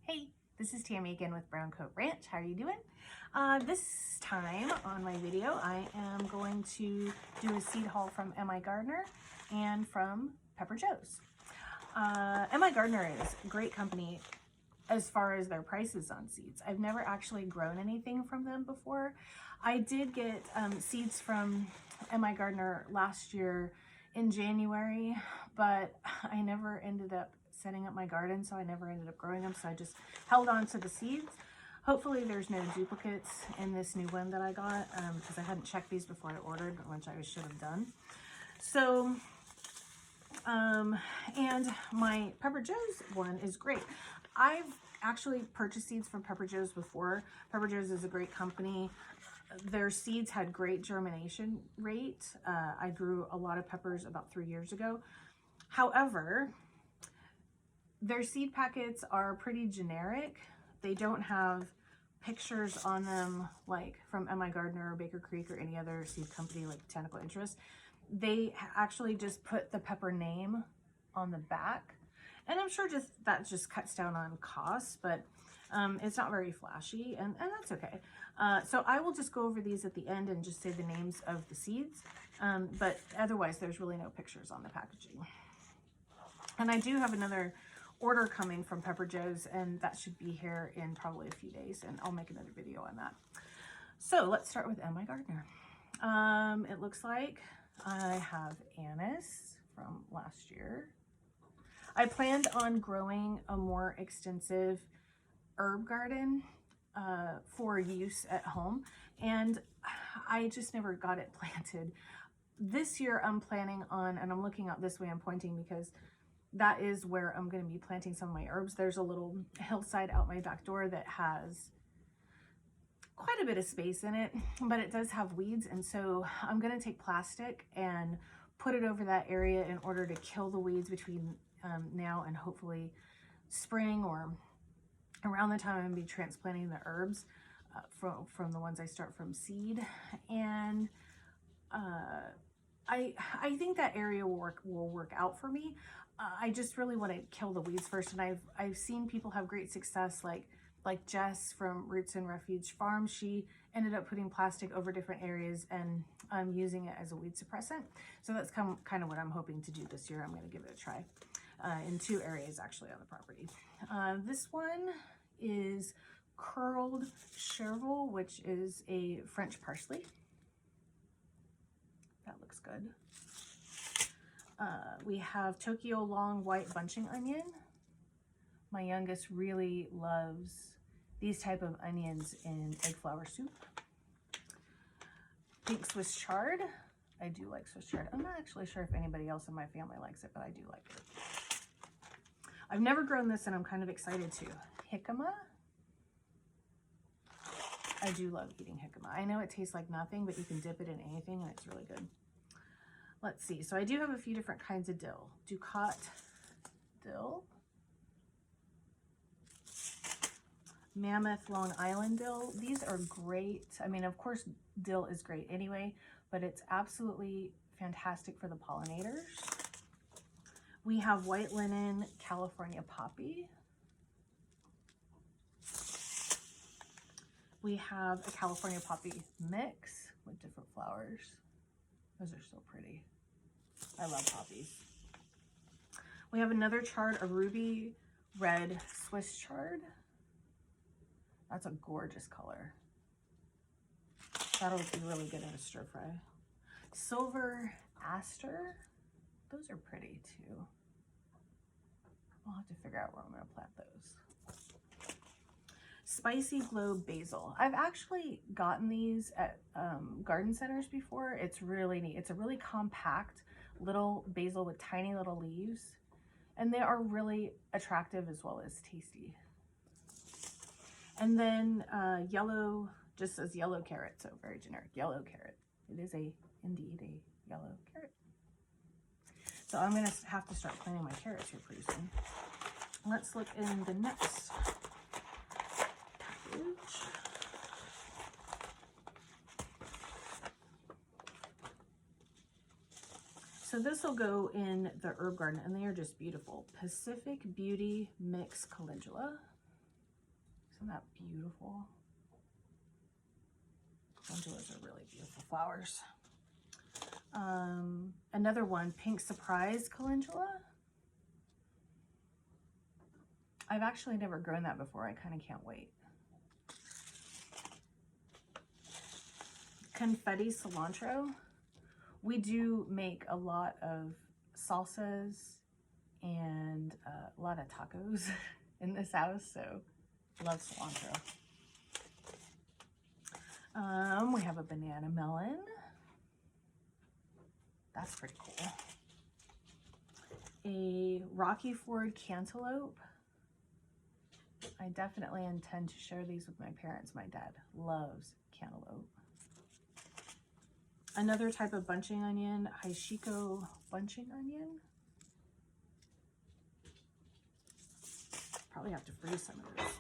Hey, this is Tammy again with Brown Coat Ranch. How are you doing? This time on my video, I am going to do a seed haul from MIgardener and from Pepper Joe's. MIgardener is a great company as far as their prices on seeds. I've never actually grown anything from them before. I did get seeds from MIgardener last year in January, but I never ended up setting up my garden, so I never ended up growing them, so I just held on to the seeds. Hopefully there's no duplicates in this new one that I got, because I hadn't checked these before I ordered, which I should have done. So, and my Pepper Joe's one is great. I've actually purchased seeds from Pepper Joe's before. Pepper Joe's is a great company. Their seeds had great germination rate. I grew a lot of peppers about 3 years ago. However, their seed packets are pretty generic. They don't have pictures on them like from MIgardener or Baker Creek or any other seed company like Botanical Interest. They actually just put the pepper name on the back. And I'm sure that just cuts down on costs, but it's not very flashy, and that's okay. So I will just go over these at the end and just say the names of the seeds. But otherwise, there's really no pictures on the packaging. And I do have another order coming from Pepper Joe's, and that should be here in probably a few days, and I'll make another video on that. So let's start with MIgardener. It looks like I have anise from last year. I planned on growing a more extensive herb garden for use at home, and I just never got it planted. This year I'm planning on, and I'm looking out this way, I'm pointing because that is where I'm going to be planting some of my herbs. There's a little hillside out my back door that has quite a bit of space in it, but it does have weeds, and so I'm going to take plastic and put it over that area in order to kill the weeds between now and hopefully spring, or around the time I'm going to be transplanting the herbs from the ones I start from seed. And I think that area will work out for me. I just really want to kill the weeds first, and I've seen people have great success, like Jess from Roots and Refuge Farm. She ended up putting plastic over different areas and using it as a weed suppressant. So that's kind of what I'm hoping to do this year. I'm going to give it a try in 2 areas actually on the property. This one is curled chervil, which is a French parsley. That looks good. We have Tokyo long white bunching onion. My youngest really loves these type of onions in egg flour soup. Pink Swiss chard. I do like Swiss chard. I'm not actually sure if anybody else in my family likes it, but I do like it. I've never grown this, and I'm kind of excited to. Jicama. I do love eating jicama. I know it tastes like nothing, but you can dip it in anything, and it's really good. Let's see. So I do have a few different kinds of dill. Ducat dill. Mammoth Long Island dill. These are great. I mean, of course, dill is great anyway, but it's absolutely fantastic for the pollinators. We have white linen California poppy. We have a California poppy mix with different flowers. Those are so pretty. I love poppies. We have another chard, a ruby red Swiss chard. That's a gorgeous color. That'll be really good in a stir fry. Silver aster. Those are pretty too. I'll have to figure out where I'm going to plant those. Spicy globe basil. I've actually gotten these at garden centers before. It's really neat. It's a really compact little basil with tiny little leaves, and they are really attractive as well as tasty. And then yellow, just says yellow carrot, so very generic, yellow carrot. It is indeed a yellow carrot. So I'm going to have to start planting my carrots here pretty soon. Let's look in the next package. So this will go in the herb garden, and they are just beautiful. Pacific Beauty Mix Calendula. Isn't that beautiful? Calendulas are really beautiful flowers. Another one, Pink Surprise Calendula. I've actually never grown that before. I kind of can't wait. Confetti Cilantro. We do make a lot of salsas and a lot of tacos in this house, so love cilantro. We have a banana melon. That's pretty cool. A Rocky Ford cantaloupe. I definitely intend to share these with my parents. My dad loves cantaloupe. Another type of bunching onion, Hashiko bunching onion. Probably have to freeze some of this.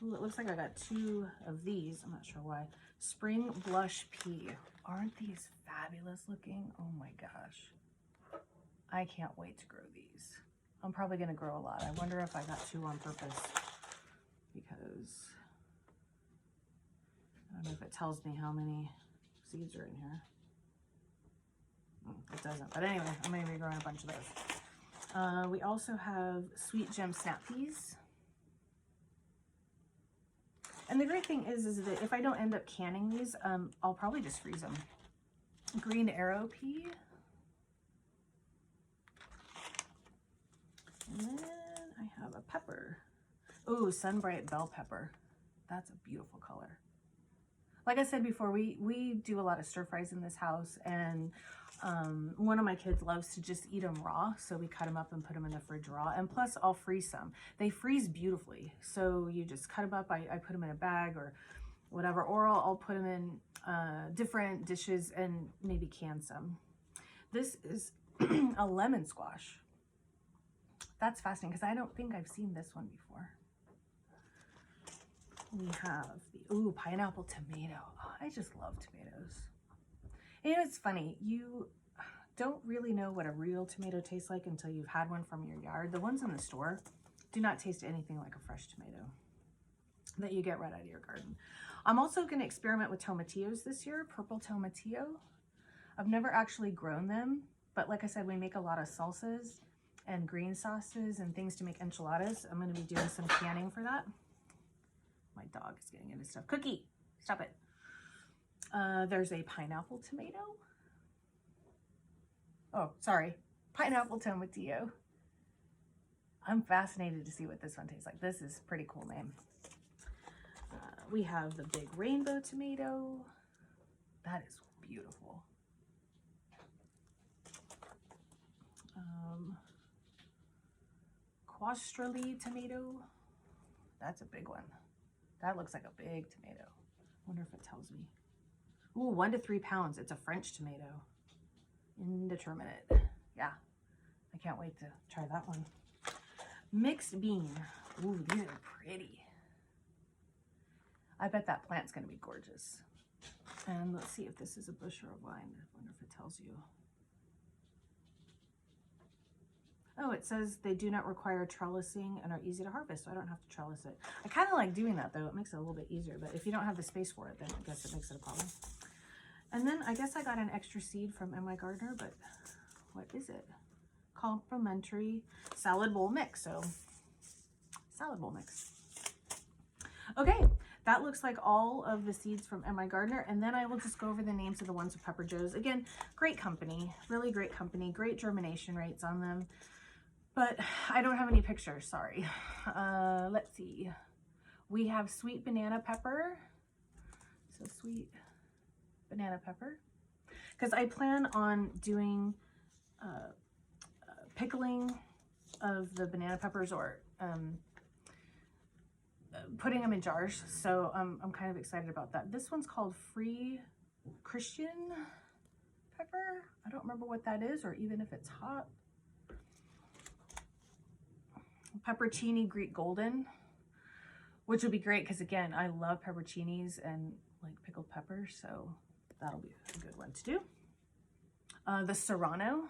Ooh, it looks like I got 2 of these. I'm not sure why. Spring Blush Pea. Aren't these fabulous looking? Oh my gosh. I can't wait to grow these. I'm probably going to grow a lot. I wonder if I got 2 on purpose because I don't know if it tells me how many seeds are in here. It doesn't. But anyway, I'm going to be growing a bunch of those. We also have Sweet Gem Snap Peas. And the great thing is that if I don't end up canning these, I'll probably just freeze them. Green Arrow Pea. And then I have a pepper. Oh, Sunbright Bell Pepper. That's a beautiful color. Like I said before, we do a lot of stir fries in this house, and one of my kids loves to just eat them raw, so we cut them up and put them in the fridge raw, and plus I'll freeze some. They freeze beautifully, so you just cut them up. I put them in a bag or whatever, or I'll put them in different dishes and maybe can some. This is a lemon squash. That's fascinating because I don't think I've seen this one before. We have the, ooh, pineapple tomato. Oh, I just love tomatoes. And you know, it's funny, you don't really know what a real tomato tastes like until you've had one from your yard. The ones in the store do not taste anything like a fresh tomato that you get right out of your garden. I'm also going to experiment with tomatillos this year, purple tomatillo. I've never actually grown them, but like I said, we make a lot of salsas and green sauces and things to make enchiladas. I'm going to be doing some canning for that. My dog is getting into stuff. Cookie, stop it. There's a pineapple tomato. Oh, sorry. Pineapple tomatillo. I'm fascinated to see what this one tastes like. This is a pretty cool name. We have the big rainbow tomato. That is beautiful. Quastrelli tomato. That's a big one. That looks like a big tomato. Wonder if it tells me. Ooh, 1 to 3 pounds. It's a French tomato. Indeterminate. Yeah, I can't wait to try that one. Mixed bean. Ooh, these are pretty. I bet that plant's gonna be gorgeous. And let's see if this is a bush or a vine. I wonder if it tells you. Oh, it says they do not require trellising and are easy to harvest, so I don't have to trellis it. I kind of like doing that though. It makes it a little bit easier, but if you don't have the space for it, then I guess it makes it a problem. And then I guess I got an extra seed from MIgardener, but what is it? Complimentary salad bowl mix. So salad bowl mix. Okay, that looks like all of the seeds from MIgardener, and then I will just go over the names of the ones with Pepper Joe's. Again, great company, really great company, great germination rates on them. But I don't have any pictures, sorry. Let's see. We have sweet banana pepper. So sweet banana pepper. Because I plan on doing pickling of the banana peppers or putting them in jars. So I'm kind of excited about that. This one's called Free Christian pepper. I don't remember what that is or even if it's hot. Pepperoncini Greek Golden, which would be great because again, I love pepperoncinis and like pickled peppers, so that'll be a good one to do. The Serrano.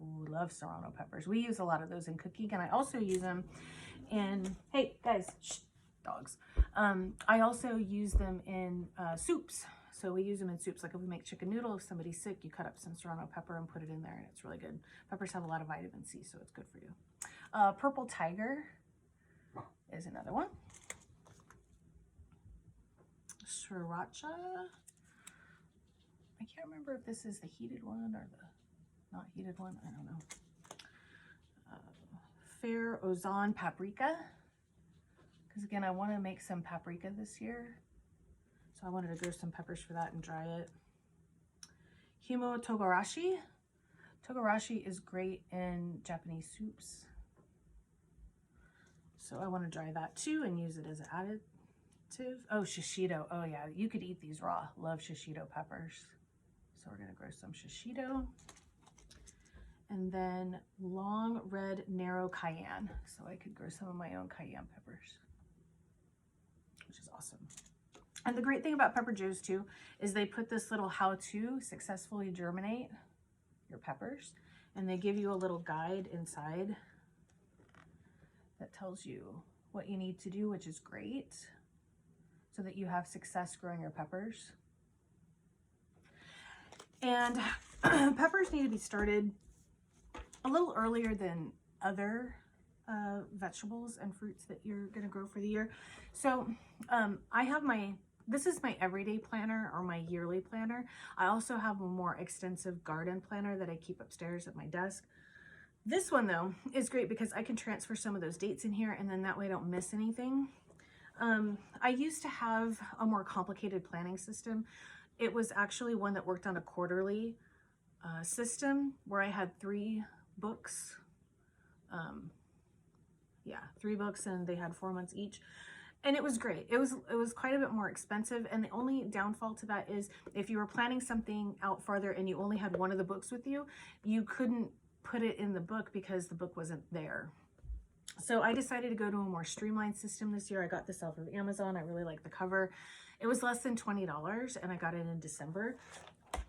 Ooh, love Serrano peppers. We use a lot of those in cooking, and I also use them in, hey guys, shh, dogs. I also use them in soups. So we use them in soups. Like if we make chicken noodle, if somebody's sick, you cut up some serrano pepper and put it in there, and it's really good. Peppers have a lot of vitamin C, so it's good for you. Purple Tiger is another one. Sriracha. I can't remember if this is the heated one or the not heated one. I don't know. Fair Ozon Paprika. Because again, I want to make some paprika this year. So I wanted to grow some peppers for that and dry it. Himo Togarashi. Togarashi is great in Japanese soups. So I want to dry that too and use it as an additive. Oh, shishito. Oh yeah, you could eat these raw. Love shishito peppers. So we're going to grow some shishito. And then long red narrow cayenne. So I could grow some of my own cayenne peppers, which is awesome. And the great thing about Pepper Joe's too is they put this little how to successfully germinate your peppers, and they give you a little guide inside that tells you what you need to do, which is great, so that you have success growing your peppers. And peppers need to be started a little earlier than other vegetables and fruits that you're going to grow for the year. So I have this is my everyday planner or my yearly planner. I also have a more extensive garden planner that I keep upstairs at my desk. This one though is great because I can transfer some of those dates in here, and then that way I don't miss anything. I used to have a more complicated planning system. It was actually one that worked on a quarterly system where I had 3 books. 3 books, and they had 4 months each. And it was great. It was quite a bit more expensive. And the only downfall to that is if you were planning something out farther and you only had one of the books with you, you couldn't put it in the book because the book wasn't there. So I decided to go to a more streamlined system this year. I got this off of Amazon. I really like the cover. It was less than $20 and I got it in December.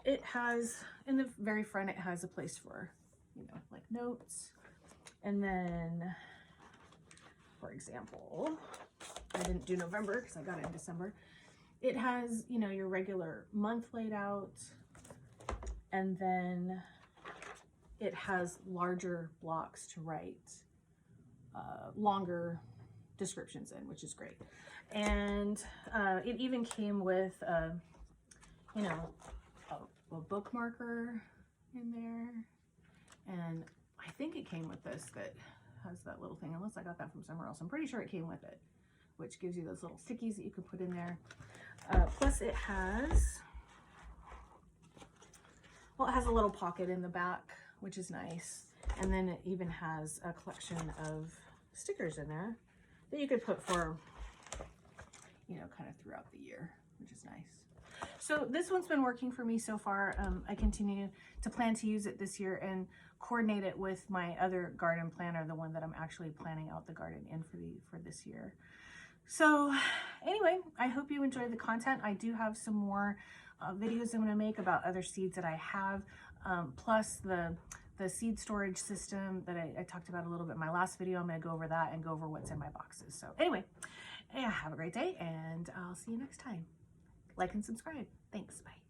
It has, in the very front, it has a place for, like notes. And then, for example, I didn't do November because I got it in December. It has, your regular month laid out, and then it has larger blocks to write longer descriptions in, which is great. And it even came with, a bookmarker in there. And I think it came with this that has that little thing, unless I got that from somewhere else. I'm pretty sure it came with it, which gives you those little stickies that you can put in there. Plus it has a little pocket in the back, which is nice. And then it even has a collection of stickers in there that you could put for, kind of throughout the year, which is nice. So this one's been working for me so far. I continue to plan to use it this year and coordinate it with my other garden planner, the one that I'm actually planning out the garden in for this year. So anyway, I hope you enjoyed the content. I do have some more videos I'm going to make about other seeds that I have, plus the seed storage system that I talked about a little bit in my last video. I'm going to go over that and go over what's in my boxes. So anyway, yeah, have a great day, and I'll see you next time. Like and subscribe. Thanks. Bye.